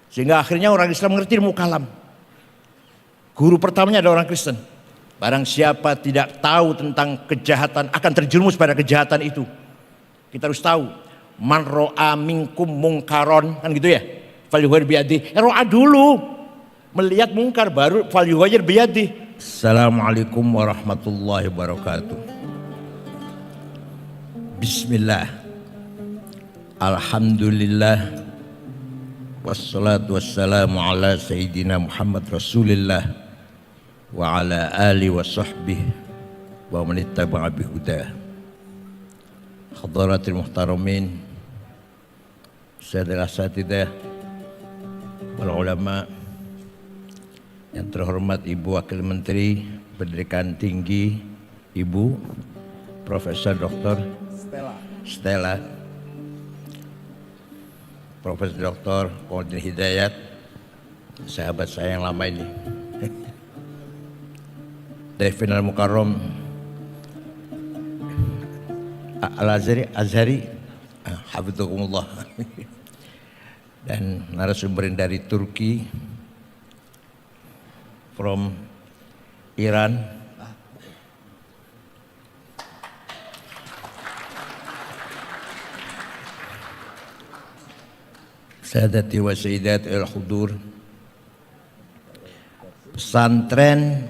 Sehingga akhirnya orang Islam mengerti ilmu kalam. Guru pertamanya adalah orang Kristen. Barang siapa tidak tahu tentang kejahatan akan terjerumus pada kejahatan itu. Kita harus tahu. Man ro'a minkum mungkaron, kan gitu ya. Falyughayyir biyadihi. Ro'a dulu. Melihat mungkar baru falyughayyir biyadihi. Assalamualaikum warahmatullahi wabarakatuh. Bismillah. Alhamdulillah. Wassalatu wassalamu ala sayyidina Muhammad Rasulillah wa ala alihi wa sahbihi wa man ittaba'a bihudah. Hadaratul muhtaramin, saudara asatidzah wal ulama, yang terhormat Ibu Wakil Menteri Pendidikan Tinggi Ibu Profesor Dr. Stella, Profesor Dr. Komodin Hidayat, sahabat saya yang lama ini, Devin Al-Mukarram Al-Azhari, Hafidhukumullah, dan narasumber dari Turki, from Iran, Sadati wa Sayyidati al-Hudur. Pesantren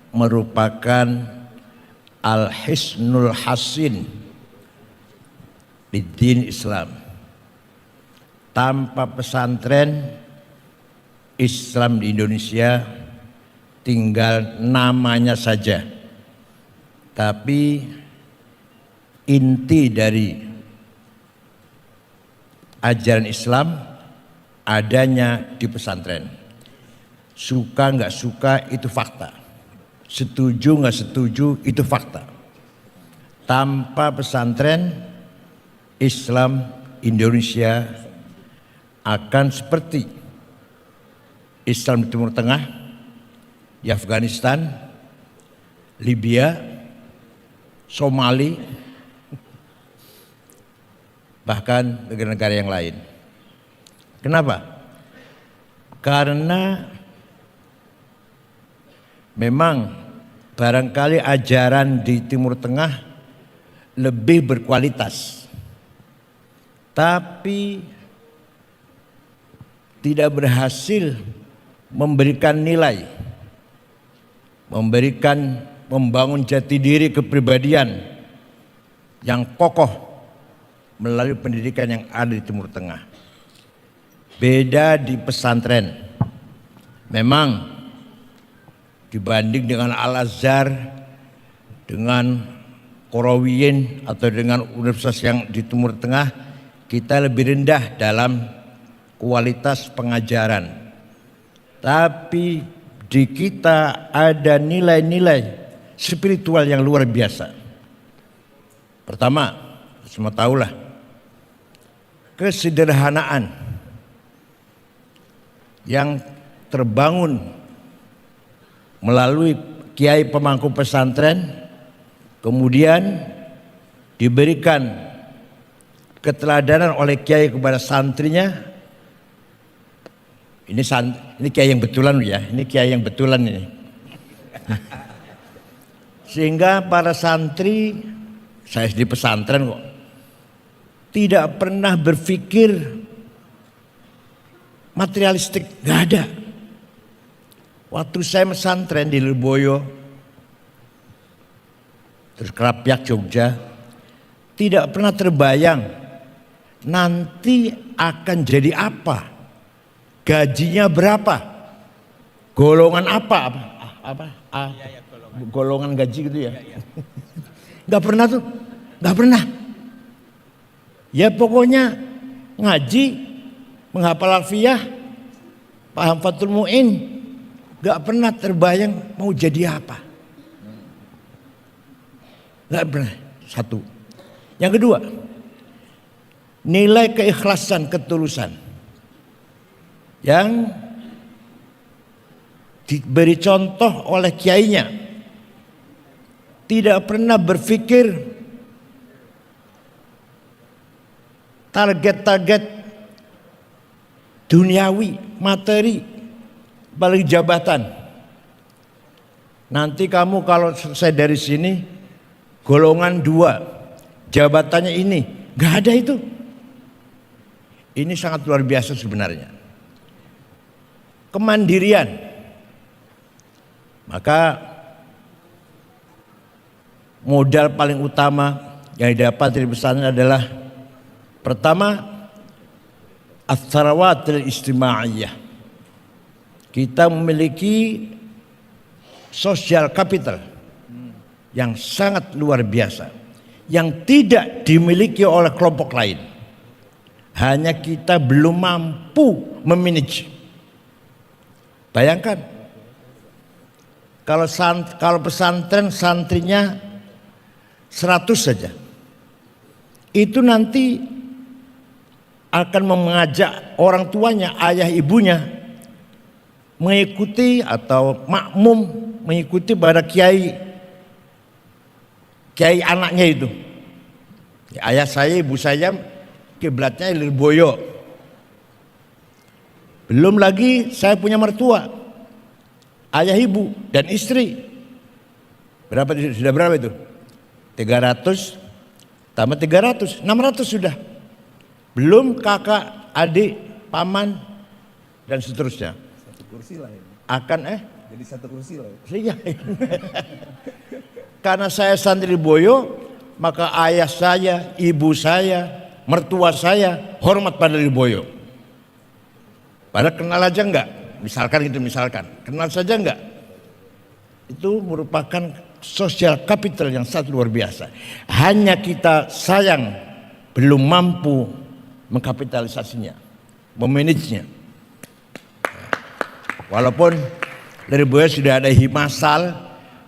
merupakan al-hisnul hasin di din Islam. Tanpa pesantren, Islam di Indonesia tinggal namanya saja. Tapi inti dari ajaran Islam adanya di pesantren. Suka nggak suka itu fakta, setuju nggak setuju itu fakta. Tanpa pesantren, Islam Indonesia akan seperti Islam di Timur Tengah, di Afghanistan, Libya, Somali, bahkan negara-negara yang lain. Kenapa? Karena memang barangkali ajaran di Timur Tengah lebih berkualitas, tapi tidak berhasil memberikan nilai, membangun jati diri kepribadian yang kokoh melalui pendidikan yang ada di Timur Tengah. Beda di pesantren. Memang dibanding dengan Al-Azhar, dengan Qorowiyin atau dengan universitas yang di Timur Tengah, kita lebih rendah dalam kualitas pengajaran. Tapi di kita ada nilai-nilai spiritual yang luar biasa. Pertama, semua tahulah, kesederhanaan yang terbangun melalui kiai pemangku pesantren, kemudian diberikan keteladanan oleh kiai kepada santrinya. Ini kiai yang betulan ya, ini kiai yang betulan ini. Sehingga para santri, saya di pesantren kok, tidak pernah berpikir materialistik, nggak ada. Waktu saya pesantren di Lirboyo, terus Kerapiak Jogja, tidak pernah terbayang nanti akan jadi apa, gajinya berapa, golongan apa, golongan gaji gitu ya. Nggak pernah tuh, nggak pernah. Ya pokoknya ngaji, menghafal alfiyah, paham Fathul Mu'in, gak pernah terbayang mau jadi apa. Gak pernah. Satu. Yang kedua, nilai keikhlasan, ketulusan yang diberi contoh oleh kiainya. Tidak pernah berpikir target-target duniawi, materi, apalagi jabatan. Nanti kamu kalau selesai dari sini golongan 2, jabatannya ini, nggak ada itu. Ini sangat luar biasa sebenarnya. Kemandirian. Maka modal paling utama yang didapat dari pesantren adalah pertama, as-sarawatil ijtimaiyah. Kita memiliki social capital yang sangat luar biasa, yang tidak dimiliki oleh kelompok lain. Hanya kita belum mampu memanage. Bayangkan kalau pesantren santrinya 100 saja, itu nanti akan mengajak orang tuanya, ayah ibunya mengikuti atau makmum mengikuti pada kiai anaknya itu. Ayah saya, ibu saya kiblatnya Lirboyo. Belum lagi saya punya mertua, ayah ibu dan istri. Sudah berapa itu? 300 tambah 300, 600 sudah. Belum kakak, adik, paman dan seterusnya. Satu kursi lah ini. Akan Jadi satu kursi lah. Iya. Karena saya santri Lirboyo, maka ayah saya, ibu saya, mertua saya hormat pada Lirboyo. Padahal kenal aja enggak, misalkan kenal saja enggak. Itu merupakan social capital yang sangat luar biasa. Hanya kita sayang belum mampu mengkapitalisasinya, memanagenya. Walaupun Lirboyo sudah ada himasal,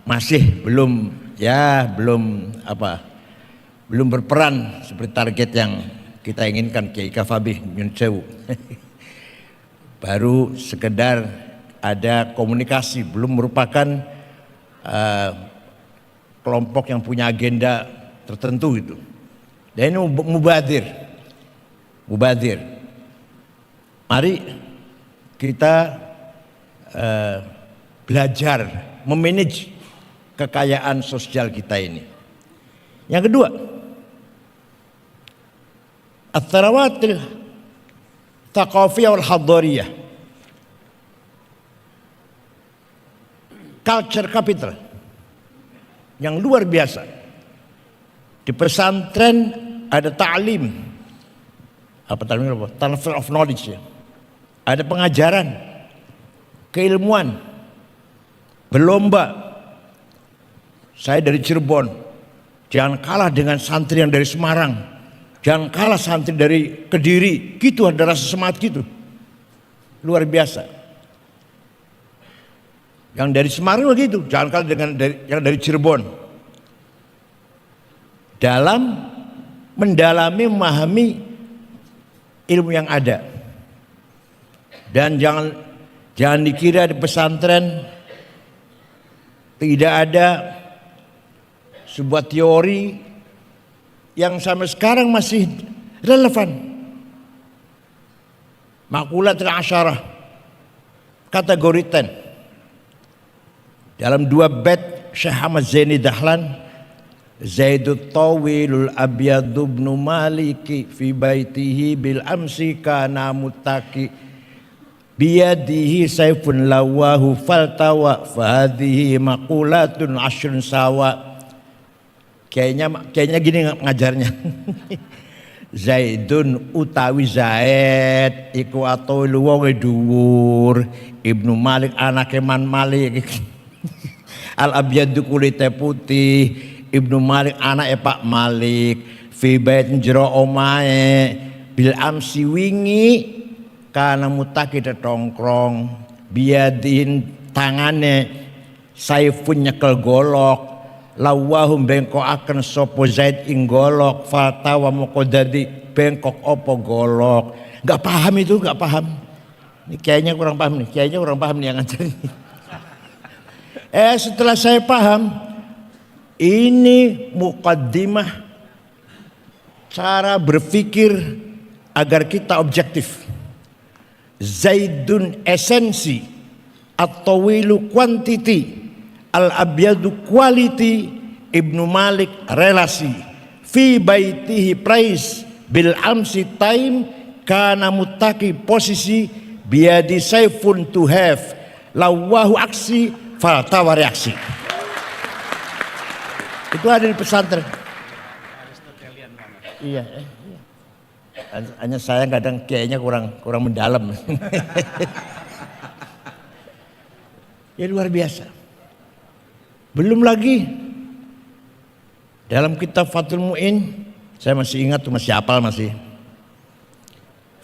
masih belum berperan seperti target yang kita inginkan, Kiai Kafabi Nyun Sewu. Baru sekedar ada komunikasi, belum merupakan kelompok yang punya agenda tertentu itu. Dan ini mubadir. Mari kita belajar memanage kekayaan sosial kita ini. Yang kedua, at-tharawatil thaqafiyah wal hadariyah, culture capital yang luar biasa. Di pesantren ada ta'lim, transfer of knowledge ya. Ada pengajaran, keilmuan, berlomba. Saya dari Cirebon, jangan kalah dengan santri yang dari Semarang, jangan kalah santri dari Kediri, gitu ada rasa semangat gitu, luar biasa. Yang dari Semarang begitu, jangan kalah dengan yang dari Cirebon. Dalam mendalami, memahami ilmu yang ada. Dan jangan dikira di pesantren tidak ada sebuah teori yang sampai sekarang masih relevan. Maqulatul Asyarah, kategori 10. Dalam 2 bait Syekh Ahmad Zaini Dahlan, Zaidut Tawilul Abyadu ibnu Maliki fi baitihi bil amsi kana muttaqi biyadihi sayfun lawahu faltawa fahadihi maqulatun ashrun sawa. Kayaknya gini ngajarnya. Zaidun utawi Zaid iku atau wong dhuwur, Ibnu Malik anake Man Malik. Al abyadu kulite putih, Ibnu Malik anake Pak Malik. Fi bait jero omahe bil amsi wingi kana mutaki tetongkrong, biadin tangane saifun nyekel golok, lawahum bengkok akan sopo Zaid ing golok, fatawa moko dadi bengkok opo golok. Gak paham itu, gak paham. Ini kayaknya kurang paham nih, yang ngajar ini. Setelah saya paham, ini muqaddimah cara berpikir agar kita objektif. Zaidun esensi, at-tawilu quantity, al-abyadu quality, Ibnu Malik relasi, fi baitihi price, bil amsi time, kana mutaki posisi, biadi saifun to have, lawahu aksi, faltawa reaksi. Itu ada di pesantren. Iya. Hanya saya kadang kayaknya kurang mendalam. Ya luar biasa. Belum lagi dalam kitab Fathul Mu'in, saya masih ingat tuh, masih hafal masih.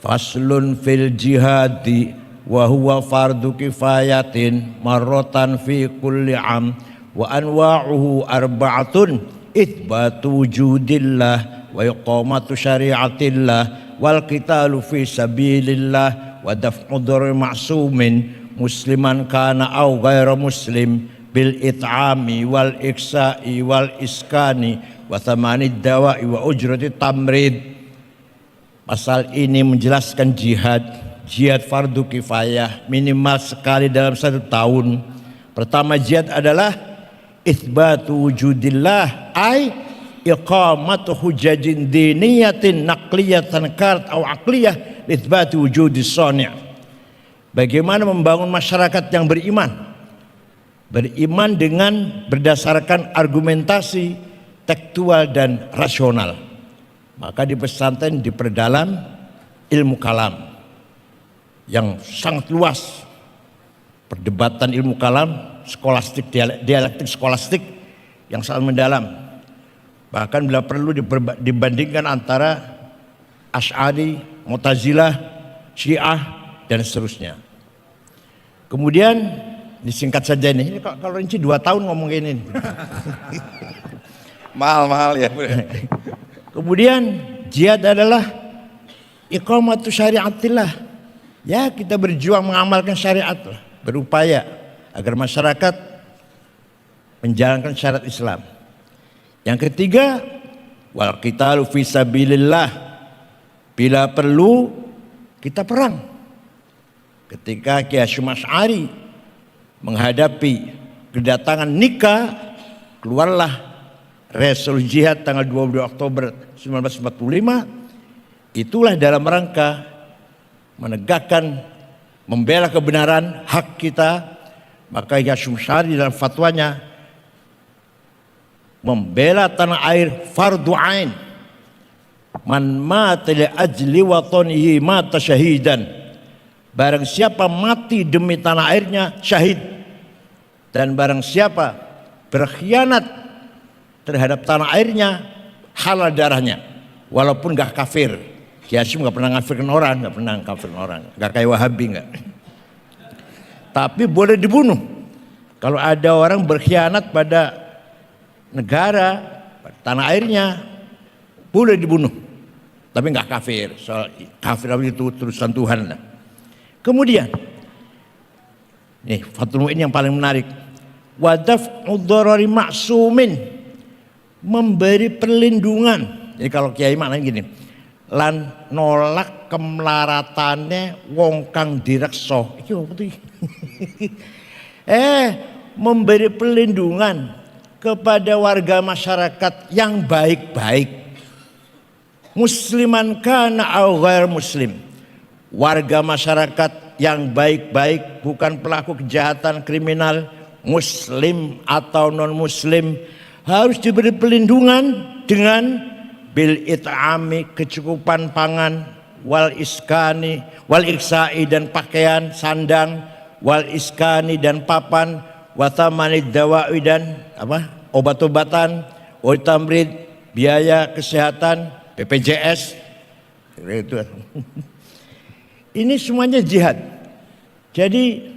Faslun fil jihadi wa huwa fardu kifayatin marratan fi kulli am wa anwa'uhu arba'atun itsbatu wujudillah wa iqamatu syari'atillah wal qitalu fi sabilillah wa daf'u dhurri ma'sumin musliman kana aw ghairu muslim bil it'ami wal iksa'i wal iskani wa thamanid dawa'i wa ujrati tamrid. Pasal ini menjelaskan jihad fardu kifayah minimal sekali dalam 1 tahun. Pertama jihad adalah itsbatu wujudillah ay iqamatu hujajin diniyatin naqliyatan kart atau aqliyah itsbatu wujudis shani'. Bagaimana membangun masyarakat yang beriman dengan berdasarkan argumentasi tekstual dan rasional. Maka di pesantren diperdalam ilmu kalam yang sangat luas, perdebatan ilmu kalam skolastik, dialektik skolastik yang sangat mendalam. Bahkan bila perlu dibandingkan antara Asy'ari, Mu'tazilah, Syiah dan seterusnya. Kemudian disingkat saja ini kalau rinci 2 tahun ngomong ini. Mahal ya. Kemudian jihad adalah iqamatu syari'atillah. Ya, kita berjuang mengamalkan syariat, berupaya agar masyarakat menjalankan syariat Islam. Yang ketiga, wal qitalu fi sabilillah. Bila perlu kita perang. Ketika Kiai Hasyim Asy'ari menghadapi kedatangan nikah, keluarlah resolusi jihad tanggal 22 Oktober 1945. Itulah dalam rangka menegakkan, membela kebenaran hak kita. Maka Kiai Hasyim Asy'ari dalam fatwanya membela tanah air fardu ain. Man mata li ajli watanihi mata syahidan. Barang siapa mati demi tanah airnya syahid. Dan barang siapa berkhianat terhadap tanah airnya halal darahnya, walaupun gak kafir. Kiai Hasyim gak pernah ngafirkan orang, gak kayak Wahabi gak. Tapi boleh dibunuh. Kalau ada orang berkhianat pada negara, tanah airnya, boleh dibunuh, tapi nggak kafir. Soal kafir itu terusan Tuhan lah. Kemudian, nih Fathul Mu'in yang paling menarik, wadaf'u dharari ma'sumin, memberi perlindungan. Jadi kalau kiai maknanya gini, lan nolak kemelaratane wong kang direksa. Iki apa tuh? Memberi perlindungan kepada warga masyarakat yang baik-baik. Musliman kana aw ghair muslim. Warga masyarakat yang baik-baik, bukan pelaku kejahatan kriminal, muslim atau non muslim, harus diberi perlindungan dengan bil it'ami, kecukupan pangan, wal iskani, wal iksai dan pakaian, sandang, wal iskani dan papan, wa thamanid dawa'i dan obat-obatan, wa tamrid, biaya kesehatan, BPJS. Itu. Ini semuanya jihad. Jadi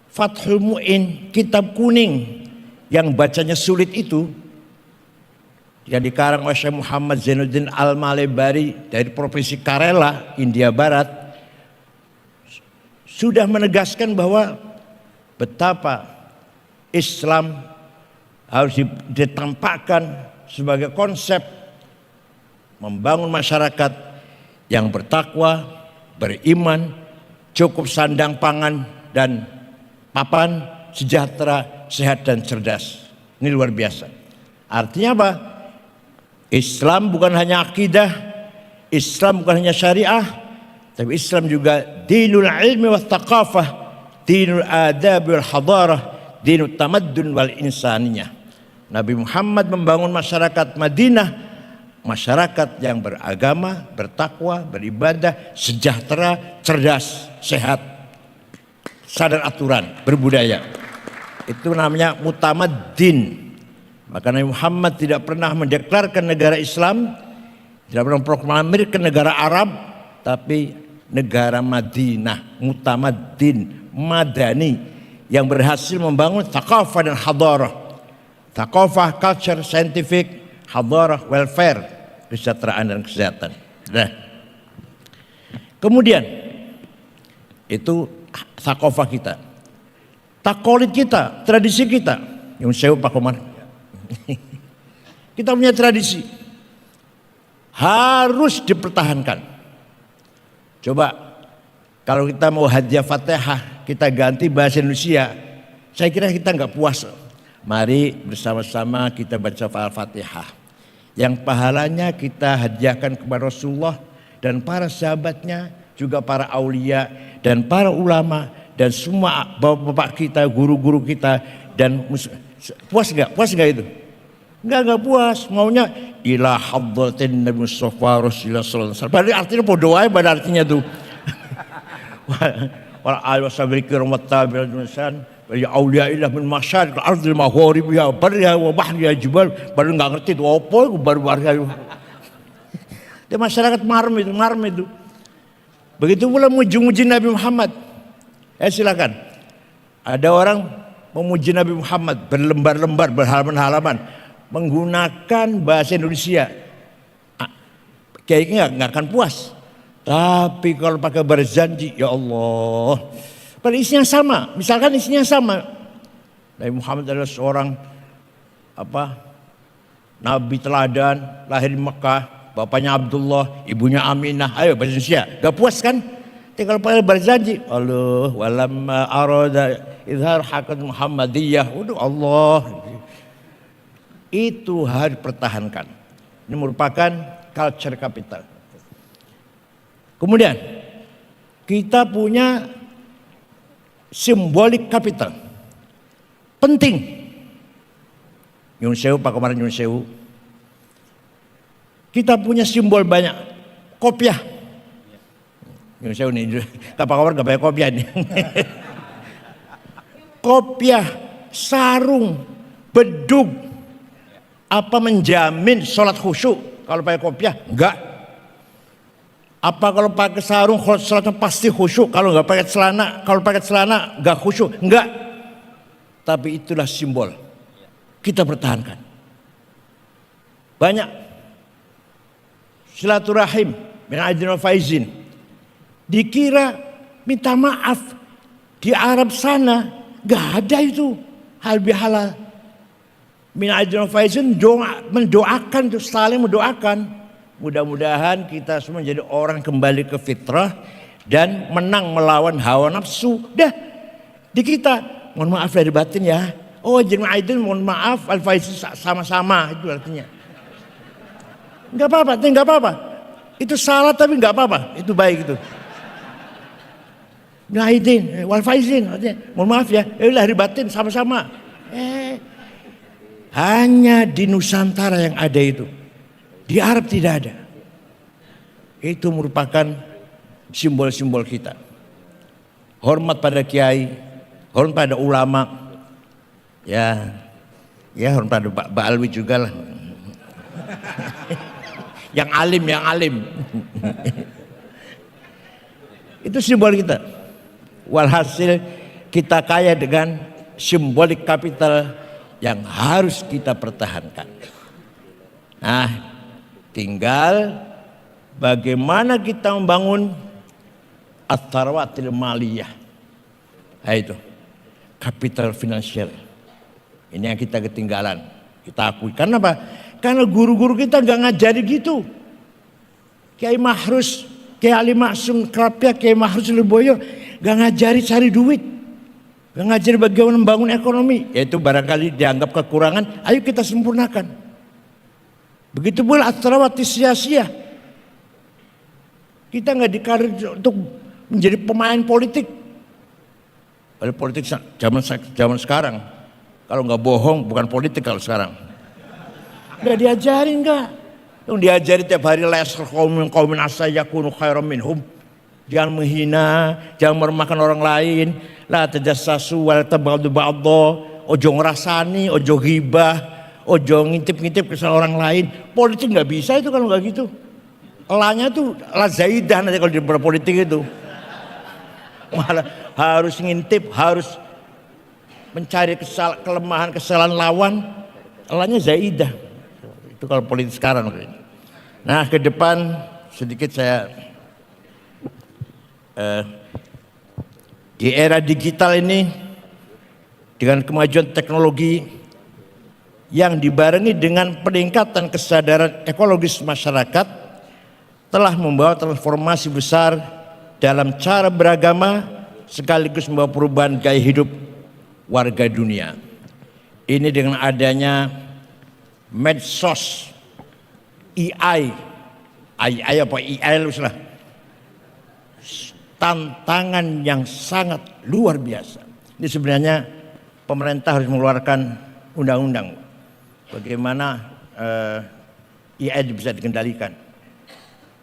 Fathul Mu'in, kitab kuning yang bacanya sulit itu, yang dikarang oleh Syekh Muhammad Zainuddin Al-Malebari dari Provinsi Kerala, India Barat, sudah menegaskan bahwa betapa Islam harus ditampakkan sebagai konsep membangun masyarakat yang bertakwa, beriman, cukup sandang pangan dan papan, sejahtera, sehat dan cerdas. Ini luar biasa. Artinya apa? Islam bukan hanya akidah, Islam bukan hanya syariah, tapi Islam juga dinul ilmi wa thaqafah, dinul adab wal hadarah, dinul tamaddun wal insaniyah. Nabi Muhammad membangun masyarakat Madinah, masyarakat yang beragama, bertakwa, beribadah, sejahtera, cerdas, sehat, sadar aturan, berbudaya. Itu namanya mutamaddin. Maka Nabi Muhammad tidak pernah mendeklarkan negara Islam, tidak pernah proklamirkan negara Arab, tapi negara Madinah, mutamaddin, madani, yang berhasil membangun thaqafah dan hadarah. Thaqafah, culture, scientific, hadarah, welfare, kesejahteraan dan kesehatan. Nah, kemudian itu thaqafah kita, takolid kita, tradisi kita. Yang saya Pak Komar, kita punya tradisi harus dipertahankan. Coba kalau kita mau hadiah Fatihah kita ganti bahasa Indonesia, saya kira kita nggak puas. Mari bersama-sama kita baca Al-Fatihah, yang pahalanya kita hadiahkan kepada Rasulullah dan para sahabatnya, juga para aulia dan para ulama dan semua bapak-bapak kita, guru-guru kita. Dan puas nggak itu? Enggak puas, maunya ila hadratin Nabi Mustafa Rasulullah sallallahu alaihi wasallam. Padahal artinya podo aja pada artinya tuh. Wal al-wasabir kiram wa tabi'in ya auliya min masyariq al-ardil maghrib ya barya wa bahri ya jibal. Baru enggak ngerti itu apa itu baru. Dia masyarakat marem itu. Begitu pula muji-muji Nabi Muhammad. Silakan. Ada orang memuji Nabi Muhammad berlembar-lembar, berhalaman-halaman, menggunakan bahasa Indonesia. Kayaknya nggak akan puas. Tapi kalau pakai berjanji, ya Allah, pada isinya sama. Misalkan isinya sama. Nabi Muhammad adalah seorang Nabi teladan, lahir di Mekah, bapaknya Abdullah, ibunya Aminah. Ayo bahasa Indonesia, gak puas kan? Tapi kalau pakai berjanji, Allah walamma arada izhar haqqat Muhammadiyah, udah Allah. Itu harus dipertahankan. Ini merupakan culture capital. Kemudian kita punya simbolik capital. Penting. Nyun sewu, Pak Komar nyun sewu. Kita punya simbol banyak. Kopiah. Nyun sewu nih, Pak Komar gak pakai kopiah nih. Kopiah, sarung, bedug. Apa menjamin sholat khusyuk kalau pakai kopiah? Enggak. Apa kalau pakai sarung sholatnya pasti khusyuk? Kalau nggak pakai celana, kalau pakai celana nggak khusyuk? Enggak. Tapi itulah simbol. Kita pertahankan. Banyak silaturahim min aidin wa faizin. Dikira minta maaf di Arab sana nggak ada itu hal bihalal. Min aidin wa faizin mendoakan, saling mendoakan. Mudah-mudahan kita semua menjadi orang kembali ke fitrah dan menang melawan hawa nafsu. Dah di kita, mohon maaf dari batin ya. Oh jadi Aidil mohon maaf, Al-Faizin sama-sama itu artinya. Enggak apa-apa. Itu salah tapi enggak apa-apa. Itu baik itu. Aidil, Al-Faizin artinya mohon maaf ya. Lahir batin sama-sama. Hanya di Nusantara yang ada itu. Di Arab tidak ada. Itu merupakan simbol-simbol kita. Hormat pada kiai, hormat pada ulama. Ya hormat pada Pak Alwi juga lah. yang alim. Itu simbol kita. Walhasil kita kaya dengan simbolik kapital yang harus kita pertahankan. Nah, tinggal bagaimana kita membangun at-tharwatil maliyah. Nah, itu kapital finansial. Ini yang kita ketinggalan. Kita akui. Karena apa? Karena guru-guru kita nggak ngajari gitu. Kiai Mahrus Kiai Ali Maksum Krapia, Kiai Mahrus Lirboyo gak ngajari cari duit, gak ngajari bagaimana membangun ekonomi. Yaitu barangkali dianggap kekurangan, ayo kita sempurnakan. Begitu pula Asrawati sia-sia. Kita gak dikarir untuk menjadi pemain politik. Kalau politik zaman sekarang, kalau nggak bohong bukan politik kalau sekarang. Nggak diajarin nggak. Yang diajari tiap hari les qaumin asa yakunu khairam minhum. Jangan menghina, jangan meremehkan orang lain. La tajassasu wa la tabghadu ba'dha. Ojo ngerasani, ojo ghibah, ojo ngintip-ngintip kesalahan orang lain. Politik nggak bisa itu kalau nggak gitu. Elahnya tuh la zaidah nanti kalau di berpolitik itu. Malah harus ngintip, harus mencari kelemahan, kesalahan lawan. Elahnya zaidah. Itu kalau politik sekarang. Nah, ke depan sedikit saya di era digital ini dengan kemajuan teknologi yang dibarengi dengan peningkatan kesadaran ekologis masyarakat telah membawa transformasi besar dalam cara beragama sekaligus membawa perubahan gaya hidup warga dunia. Ini dengan adanya medsos, AI apa AI lah, tantangan yang sangat luar biasa. Ini sebenarnya pemerintah harus mengeluarkan undang-undang bagaimana AI bisa dikendalikan.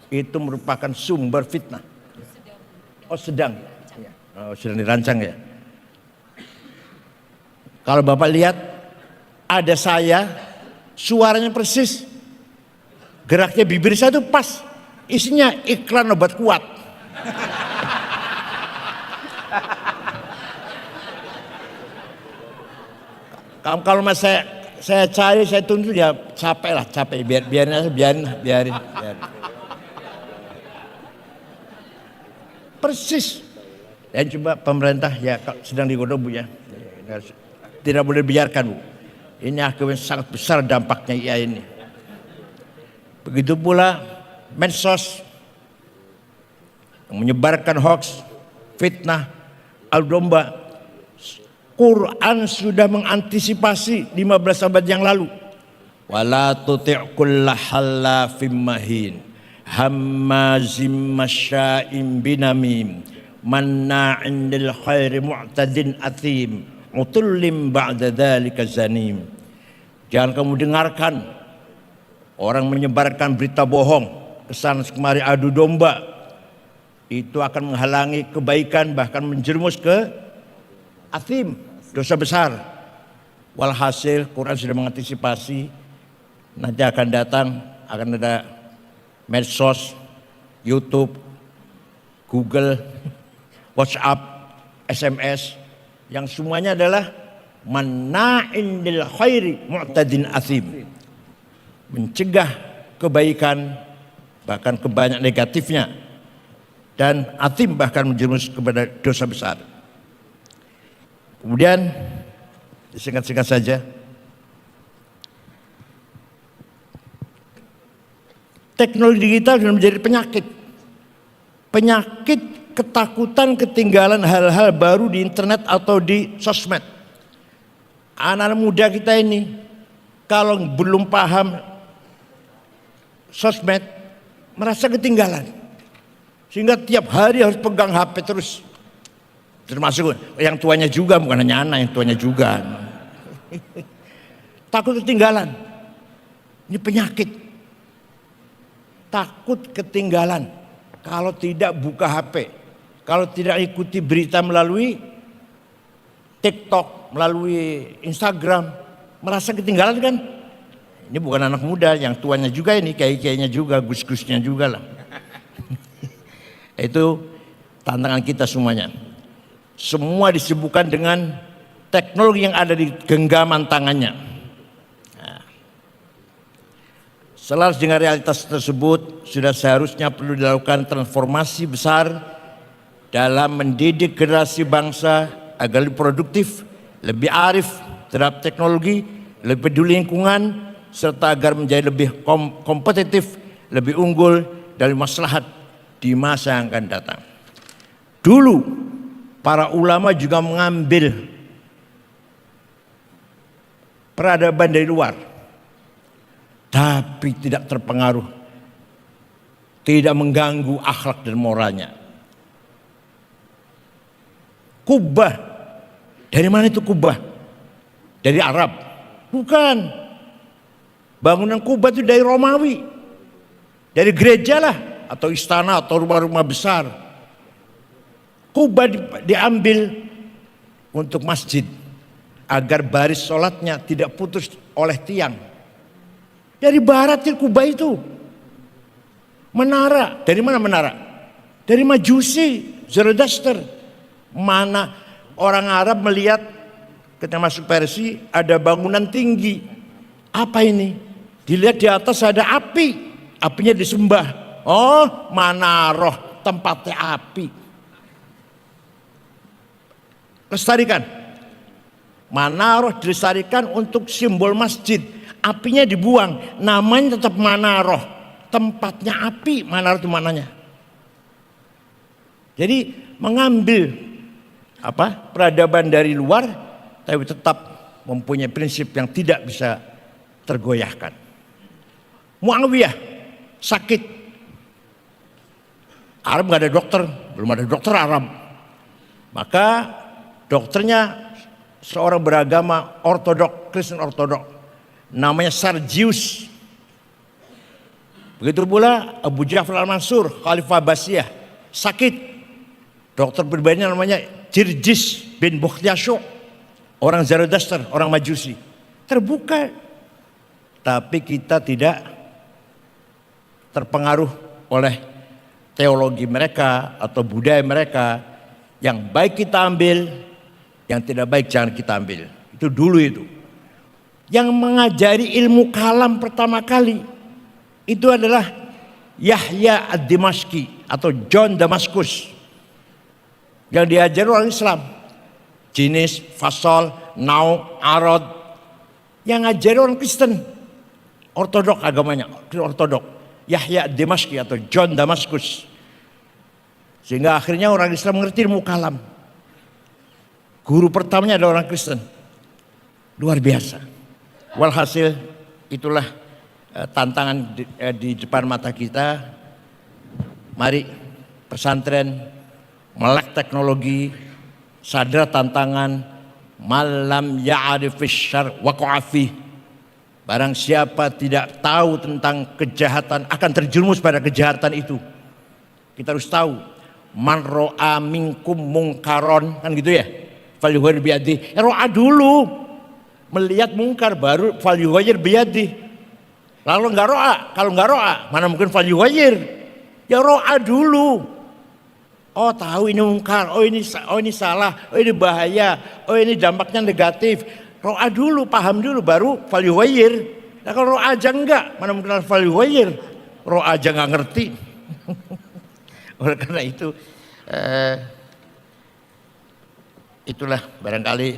Itu merupakan sumber fitnah. Sedang dirancang ya. Kalau Bapak lihat ada saya, suaranya persis, geraknya bibir saya itu pas, isinya iklan obat kuat. Kalau mas saya cari, saya tuntut ya capek, biarin. Persis. Dan coba pemerintah ya sedang digodok Bu ya. Tidak boleh biarkan Bu. Ini akhirnya sangat besar dampaknya IA ini. Begitu pula medsos yang menyebarkan hoax, fitnah, adu domba. Quran sudah mengantisipasi 15 abad yang lalu. Wala tuti' kulla hallafim mahin, hammazim masya'im binamim, manna'in lil khairi mu'tadin athim, utullim ba'da dzalika zanim. Jangan kamu dengarkan orang menyebarkan berita bohong, kesana kemari adu domba. Itu akan menghalangi kebaikan, bahkan menjerumus ke athim, dosa besar. Walhasil Quran sudah mengantisipasi nanti akan datang, akan ada medsos, YouTube, Google, WhatsApp, SMS, yang semuanya adalah manna'in lil khairi mu'tadin athim, mencegah kebaikan bahkan kebanyak negatifnya, dan athim bahkan menjerumus kepada dosa besar. Kemudian disingkat-singkat saja, teknologi digital sudah menjadi penyakit ketakutan ketinggalan hal-hal baru di internet atau di sosmed. Anak-anak muda kita ini kalau belum paham sosmed merasa ketinggalan, sehingga tiap hari harus pegang HP terus. Termasuk yang tuanya juga, bukan hanya anak, yang tuanya juga. Takut ketinggalan. Ini penyakit. Takut ketinggalan. Kalau tidak buka HP, kalau tidak ikuti berita melalui TikTok, melalui Instagram, merasa ketinggalan kan? Ini bukan anak muda, yang tuanya juga ini, kiai-kiainya juga, gus-gusnya juga lah. Itu tantangan kita semuanya. Semua disibukkan dengan teknologi yang ada di genggaman tangannya. Nah, selaras dengan realitas tersebut, sudah seharusnya perlu dilakukan transformasi besar dalam mendidik generasi bangsa agar lebih produktif, lebih arif terhadap teknologi, lebih peduli lingkungan, serta agar menjadi lebih kompetitif, lebih unggul dari maslahat di masa yang akan datang. Dulu para ulama juga mengambil peradaban dari luar, tapi tidak terpengaruh, tidak mengganggu akhlak dan moralnya. Kubah, dari mana itu kubah? Dari Arab? Bukan. Bangunan Kubah itu dari Romawi, dari gereja lah, atau istana, atau rumah-rumah besar. Kubah diambil untuk masjid, agar baris sholatnya tidak putus oleh tiang. Dari barat itu Kubah itu. Menara, dari mana menara? Dari Majusi, Zoroaster. Mana orang Arab melihat ketika masuk Persia ada bangunan tinggi. Apa ini? Dilihat di atas ada api, apinya disembah. Oh, Manaroh, tempatnya api. Lestarikan. Manaroh dilestarikan untuk simbol masjid. Apinya dibuang, namanya tetap Manaroh. Tempatnya api, Manaroh itu mananya. Jadi mengambil peradaban dari luar, tapi tetap mempunyai prinsip yang tidak bisa tergoyahkan. Muawiyah sakit, Arab nggak ada dokter, belum ada dokter Arab, maka dokternya seorang beragama ortodok, Kristen ortodok, namanya Sarjius. Begitu pula Abu Ja'far al-Mansur, Khalifah Abbasiyah, sakit, dokter pribadinya namanya Jirjis bin Bukhtyasho, orang Zoroaster, orang Majusi. Terbuka, tapi kita tidak terpengaruh oleh teologi mereka atau budaya mereka. Yang baik kita ambil, yang tidak baik jangan kita ambil. Itu dulu itu. Yang mengajari ilmu kalam pertama kali itu adalah Yahya ad-Dimashqi atau John Damaskus. Yang diajari orang Islam, jenis, fasol, nau, arod. Yang ngajari orang Kristen, ortodok agamanya, ortodok. Yahya ad-Dimashqi atau John Damaskus. Sehingga akhirnya orang Islam mengerti ilmu kalam. Guru pertamanya adalah orang Kristen. Luar biasa. Walhasil itulah tantangan di depan mata kita. Mari pesantren melek teknologi, sadar tantangan, malam ya'rifis syar waqa'afi. Barang siapa tidak tahu tentang kejahatan akan terjerumus pada kejahatan itu. Kita harus tahu, man ro'a minkum mungkaron, kan gitu ya. Falyughayyir biyadihi. Ro'a dulu, melihat mungkar baru falyughayyir biyadihi. Lalu enggak ro'a, kalau enggak ro'a, mana mungkin falyughayyir. Ya ro'a dulu. Oh tahu ini mungkar, oh ini salah, oh ini bahaya, oh ini dampaknya negatif. Ro'a dulu, paham dulu, baru falyughayyir. Nah kalau ro'a aja enggak, mana mungkin falyughayyir. Ro'a aja enggak ngerti. Oleh karena itu, itulah barangkali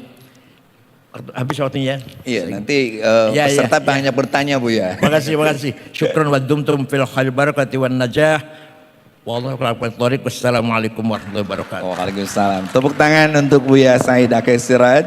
habis waktunya. Iya, nanti peserta banyak bertanya Bu ya. Makasih. Syukron wa dumtum fil khair barakati wan najah. Wassalamualaikum warahmatullahi wabarakatuh. Waalaikumsalam. Tepuk tangan untuk Buya Said Akil Siraj.